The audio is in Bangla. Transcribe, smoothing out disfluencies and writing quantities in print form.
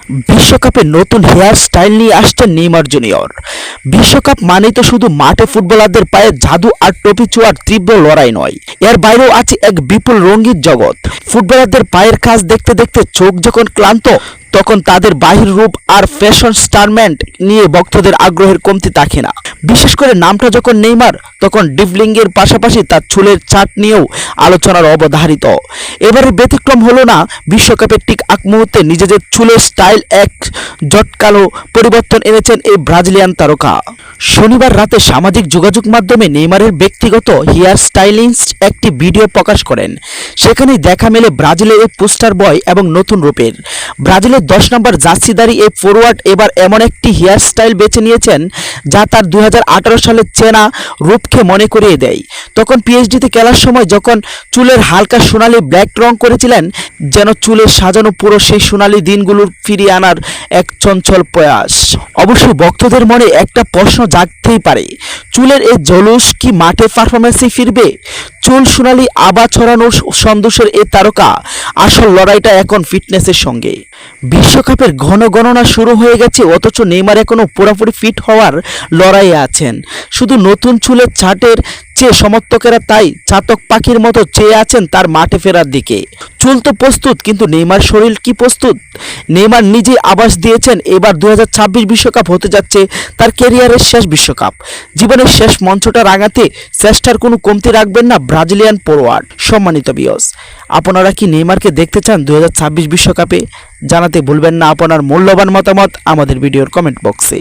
বিশ্বকাপে নতুন হেয়ার স্টাইল নিয়ে আসছেন নেইমার জুনিয়র। বিশ্বকাপ মানেই তো শুধু মাঠে ফুটবলারদের পায়ে জাদু আর টপি ছোঁয়ার তীব্র লড়াই নয়, এর বাইরেও আছে এক বিপুল রঙিন জগৎ। ফুটবলারদের পায়ের কাজ দেখতে দেখতে চোখ যখন ক্লান্ত, তখন তাদের বাহির রূপ আর ফ্যাশন স্টারমেন্ট নিয়ে ভক্তদের আগ্রহের কমতি থাকে না। বিশেষ করে নামটা যখন নেইমার, তখন ডিভলিংয়ের পাশাপাশি তার চুলের চাট নিয়েও আলোচনার অবধারিত। এবারে ব্যতিক্রম হলো না, বিশ্বকাপের ঠিক আগ মুহূর্তে নিজেদের চুলের স্টাইল এক জটকালো পরিবর্তন এনেছেন এই ব্রাজিলিয়ান তারকা। শনিবার রাতে সামাজিক যোগাযোগ মাধ্যমে নেইমারের ব্যক্তিগত হেয়ার স্টাইলিস্ট একটি ভিডিও প্রকাশ করেন। সেখানেই দেখা মেলে ব্রাজিলের এই পোস্টার বয় এবং নতুন রূপের। ব্রাজিলের 10 নম্বর জার্সিধারী এই ফরওয়ার্ড এবার এমন একটি হেয়ার স্টাইল বেছে নিয়েছেন যা তার 2018 সালের চেনা রূপকে মনে করিয়ে দেয়। তখন পিএসজিতে খেলার সময় যখন চুলের হালকা সোনালি ব্ল্যাক রং করেছিলেন, যেন চুলের সাজানো পুরো সেই সোনালি দিনগুলোর ফিরিয়ে আনার এক চঞ্চল প্রয়াস। অবশ্যই ভক্তদের মনে একটা প্রশ্ন জাগতেই পারে, চুলের এই জলুস কি মাঠে পারফরমেন্সে ফিরবে? চুল সোনালি আবা ছড়ানোর সন্দোষের এই তারকা, আসল লড়াইটা এখন ফিটনেসের সঙ্গে। বিশ্বকাপের ঘন গণনা শুরু হয়ে গেছে, অথচ নেইমার এখনও পুরোপুরি ফিট হওয়ার লড়াইয়ে আছেন। শুধু নতুন চুলের ছাটের চেয়ে সমর্থকেরা তাই চাতক পাখির মতো চেয়ে আছেন তার মাঠে ফেরার দিকে। চুল তো প্রস্তুত, কিন্তু নেইমার শরীর কি প্রস্তুত? নেইমার নিজেই আভাস দিয়েছেন এবার 2026 বিশ্বকাপ হতে যাচ্ছে তার ক্যারিয়ারের শেষ বিশ্বকাপ। জীবনের শেষ মঞ্চটা রাঙাতে চেষ্টার কোনো কমতি রাখবেন না ব্রাজিলিয়ান ফরওয়ার্ড। সম্মানিত ভিউয়ার্স, আপনারা কি নেইমারকে দেখতে চান 2026 বিশ্বকাপে? জানাতে ভুলবেন না আপনার মূল্যবান মতামত আমাদের ভিডিওর কমেন্ট বক্সে।